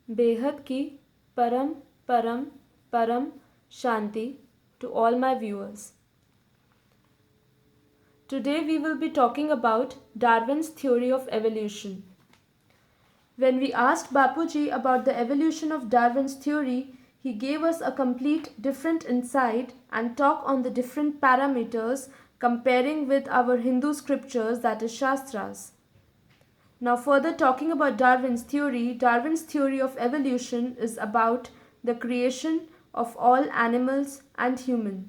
बेहद की परम परम परम Shanti to all my viewers. Today we will be talking about Darwin's theory of evolution. When we asked Bapuji about the evolution of Darwin's theory, he gave us a complete different insight and talk on the different parameters comparing with our Hindu scriptures, that is Shastras. Now further talking about Darwin's theory of evolution is about the creation of all animals and humans.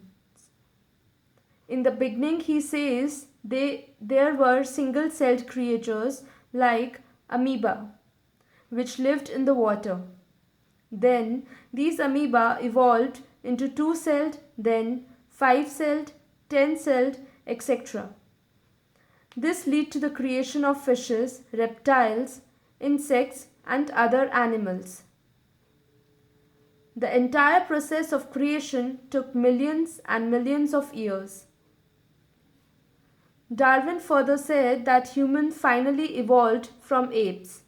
In the beginning, he says there were single-celled creatures like amoeba, which lived in the water. Then these amoeba evolved into 2-celled, then 5-celled, 10-celled, etc. This led to the creation of fishes, reptiles, insects, and other animals. The entire process of creation took millions and millions of years. Darwin further said that humans finally evolved from apes.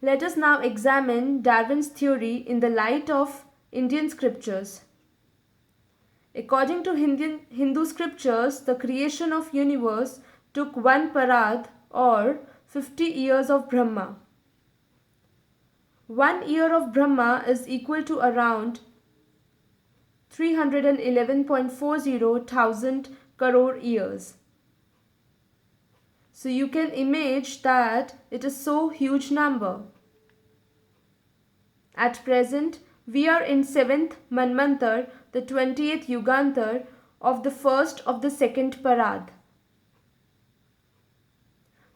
Let us now examine Darwin's theory in the light of Indian scriptures. According to Hindu scriptures, the creation of universe took one parad or 50 years of Brahma. 1 year of Brahma is equal to around 311.40 thousand crore years. So you can imagine that it is so huge number. At present, we are in 7th Manvantar, the 20th Yugantar of the first of the second Parad.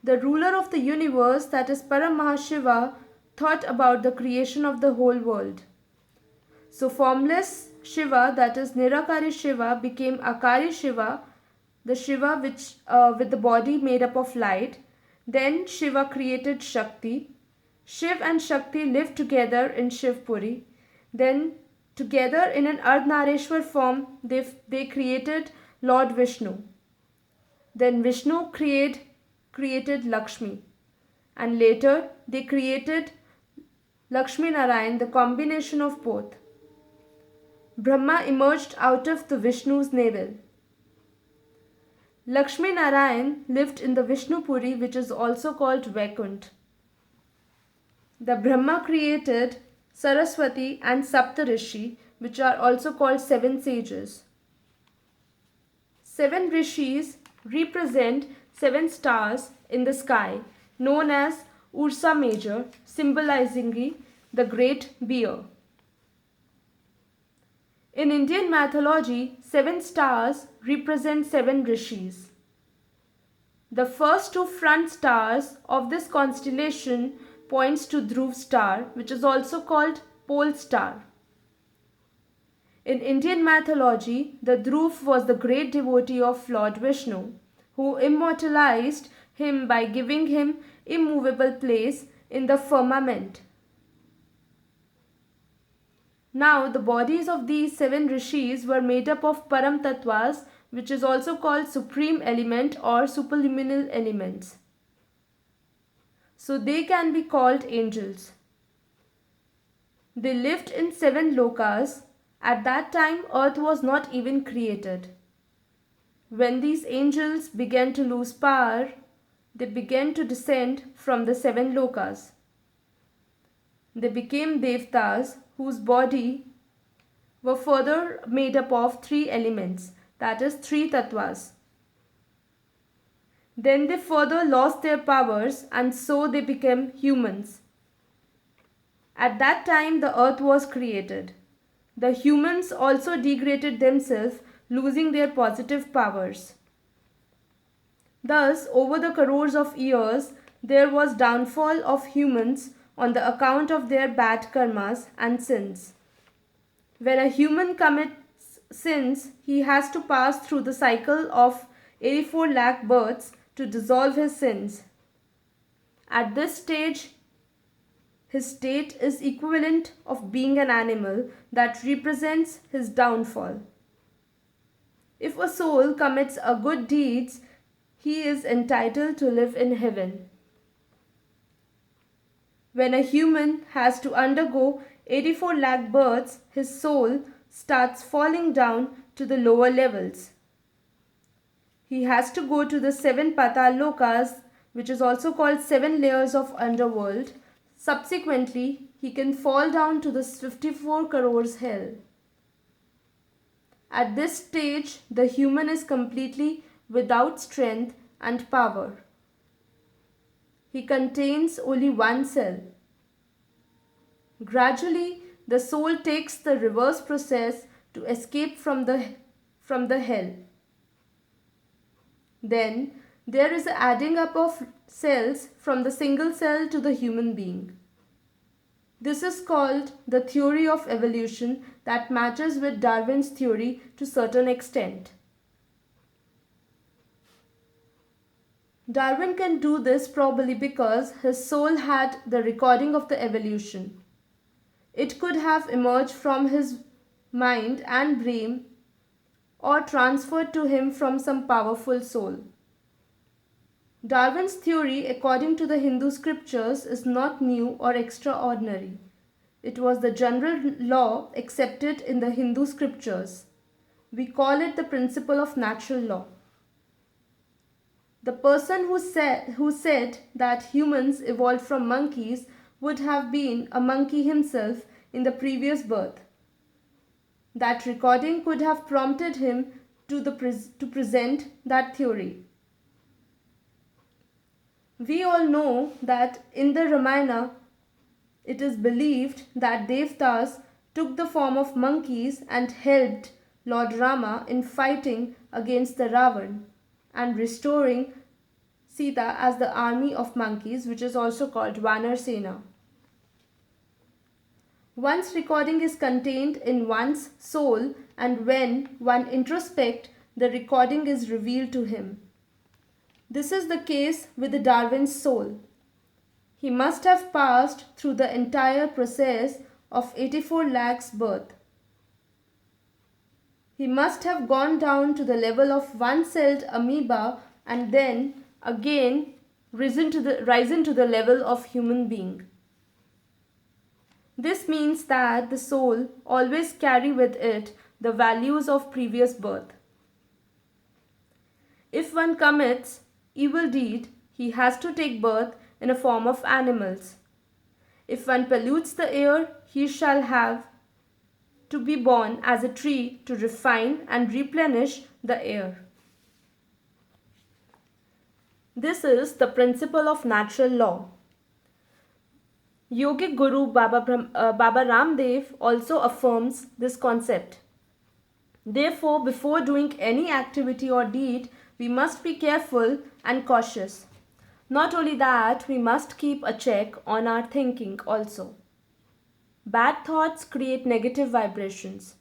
The ruler of the universe, that is Param Mahashiva, thought about the creation of the whole world. So formless Shiva, that is Nirakari Shiva, became Akari Shiva, the Shiva which with the body made up of light. Then Shiva created Shakti. Shiv and Shakti lived together in Shivpuri. Then together in an Ardhnareshwar form they created Lord Vishnu. Then Vishnu created Lakshmi. And later they created Lakshmi Narayan, the combination of both. Brahma emerged out of the Vishnu's navel. Lakshmi Narayan lived in the Vishnupuri, which is also called Vaikunt. The Brahma created Saraswati and Saptarishi, which are also called 7 sages. 7 rishis represent 7 stars in the sky, known as Ursa Major, symbolizing the great bear. In Indian mythology, 7 stars represent 7 rishis. The first 2 front stars of this constellation points to Dhruv star, which is also called pole star. In Indian mythology, the Dhruv was the great devotee of Lord Vishnu, who immortalized him by giving him immovable place in the firmament. Now, the bodies of these 7 rishis were made up of Param Tattvas, which is also called supreme element or superluminal elements. So they can be called angels. They lived in 7 lokas. At that time, earth was not even created. When these angels began to lose power, they began to descend from the 7 lokas. They became devatas, whose body were further made up of 3 elements, that is 3 tattvas. Then they further lost their powers and so they became humans. At that time the earth was created. The humans also degraded themselves, losing their positive powers. Thus, over the crores of years, there was downfall of humans on the account of their bad karmas and sins. When a human commits sins, he has to pass through the cycle of 84 lakh births to dissolve his sins. At this stage, his state is equivalent of being an animal that represents his downfall. If a soul commits a good deeds, he is entitled to live in heaven. When a human has to undergo 84 lakh births, his soul starts falling down to the lower levels. He has to go to the 7 Patal Lokas, which is also called 7 layers of underworld. Subsequently, he can fall down to the 54 crores hell. At this stage, the human is completely without strength and power. He contains only one cell. Gradually, the soul takes the reverse process to escape from the hell. Then, there is an adding up of cells from the single cell to the human being. This is called the theory of evolution that matches with Darwin's theory to a certain extent. Darwin can do this probably because his soul had the recording of the evolution. It could have emerged from his mind and brain or transferred to him from some powerful soul. Darwin's theory, according to the Hindu scriptures, is not new or extraordinary. It was the general law accepted in the Hindu scriptures. We call it the principle of natural law. The person who said that humans evolved from monkeys would have been a monkey himself in the previous birth. That recording could have prompted him to present that theory. We all know that in the Ramayana, it is believed that devatas took the form of monkeys and helped Lord Rama in fighting against the Ravan and restoring Sita as the army of monkeys, which is also called Vanar Sena. One's recording is contained in one's soul, and when one introspects, the recording is revealed to him. This is the case with Darwin's soul. He must have passed through the entire process of 84 lakhs birth. He must have gone down to the level of one-celled amoeba and then again risen to the level of human being. This means that the soul always carry with it the values of previous birth. If one commits evil deed, he has to take birth in a form of animals. If one pollutes the air, he shall have to be born as a tree to refine and replenish the air. This is the principle of natural law. Yogic Guru Baba Ramdev also affirms this concept. Therefore, before doing any activity or deed, we must be careful and cautious. Not only that, we must keep a check on our thinking also. Bad thoughts create negative vibrations.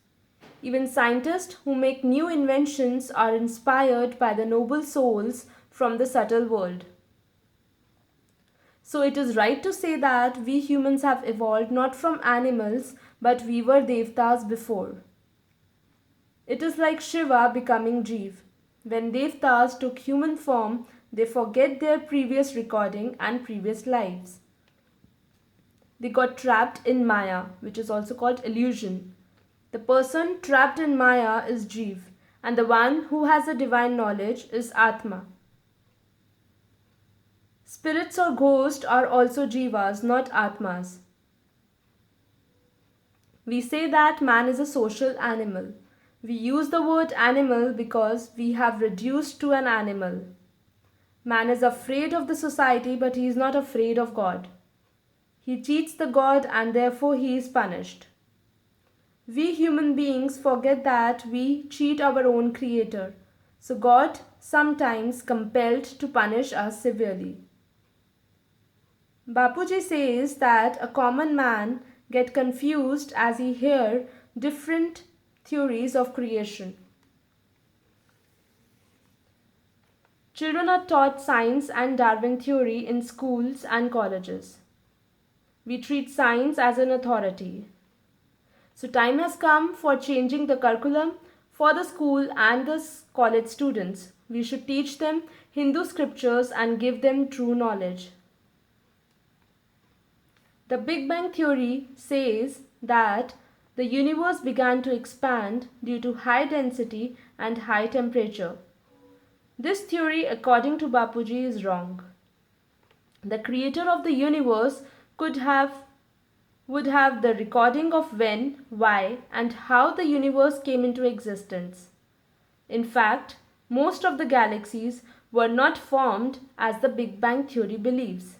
Even scientists who make new inventions are inspired by the noble souls from the subtle world. So it is right to say that we humans have evolved not from animals, but we were devatas before. It is like Shiva becoming Jeev. When devatas took human form, they forget their previous recording and previous lives. They got trapped in Maya, which is also called illusion. The person trapped in Maya is Jeev, and the one who has a divine knowledge is Atma. Spirits or ghosts are also Jivas, not Atmas. We say that man is a social animal. We use the word animal because we have reduced to an animal. Man is afraid of the society, but he is not afraid of God. He cheats the God and therefore he is punished. We human beings forget that we cheat our own creator. So God sometimes compelled to punish us severely. Bapuji says that a common man get confused as he hear different theories of creation. Children are taught science and Darwin theory in schools and colleges. We treat science as an authority. So time has come for changing the curriculum for the school and the college students. We should teach them Hindu scriptures and give them true knowledge. The Big Bang Theory says that the universe began to expand due to high density and high temperature. This theory, according to Bapuji, is wrong. The creator of the universe would have the recording of when, why, and how the universe came into existence. In fact, most of the galaxies were not formed as the Big Bang Theory believes.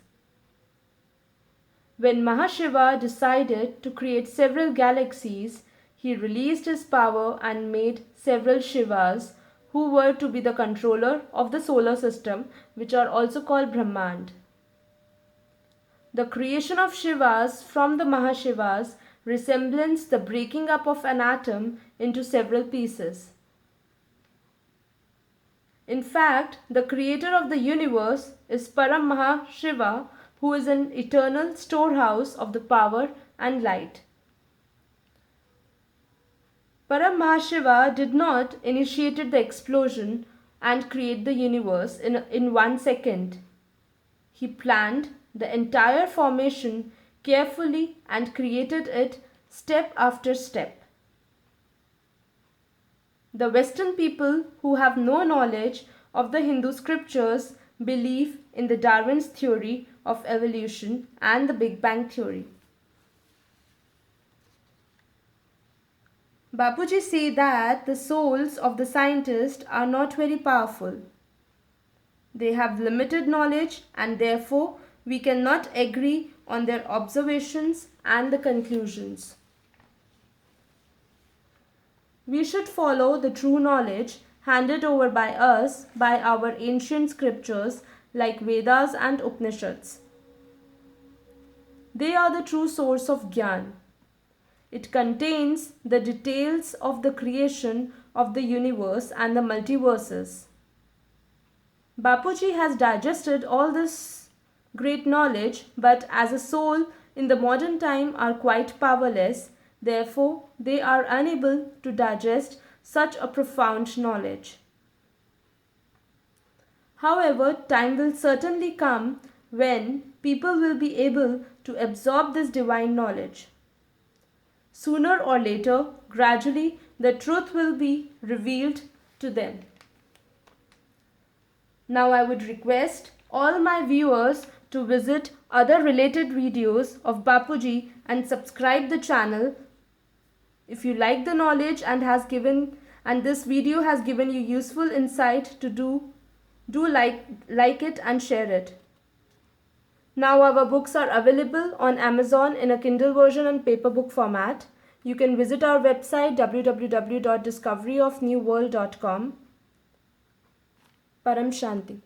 When Mahashiva decided to create several galaxies, he released his power and made several Shivas who were to be the controller of the solar system, which are also called Brahmand. The creation of Shivas from the Mahashivas resembles the breaking up of an atom into several pieces. In fact, the creator of the universe is Param Mahashiva, who is an eternal storehouse of the power and light. Param Mahashiva did not initiate the explosion and create the universe in 1 second. He planned the entire formation carefully and created it step after step. The Western people who have no knowledge of the Hindu scriptures believe in the Darwin's theory of evolution and the Big Bang Theory. Bapuji say that the souls of the scientists are not very powerful. They have limited knowledge and therefore we cannot agree on their observations and the conclusions. We should follow the true knowledge handed over by us by our ancient scriptures like Vedas and Upanishads. They are the true source of Gyan. It contains the details of the creation of the universe and the multiverses. Bapuji has digested all this great knowledge, but as a soul in the modern time are quite powerless, therefore they are unable to digest such a profound knowledge. However, time will certainly come when people will be able to absorb this divine knowledge. Sooner or later, gradually, the truth will be revealed to them. Now I would request all my viewers to visit other related videos of Bapuji and subscribe the channel. If you like the knowledge and this video has given you useful insight to do like it and share it. Now our books are available on Amazon in a Kindle version and paper book format. You can visit our website www.discoveryofnewworld.com. Param Shanti.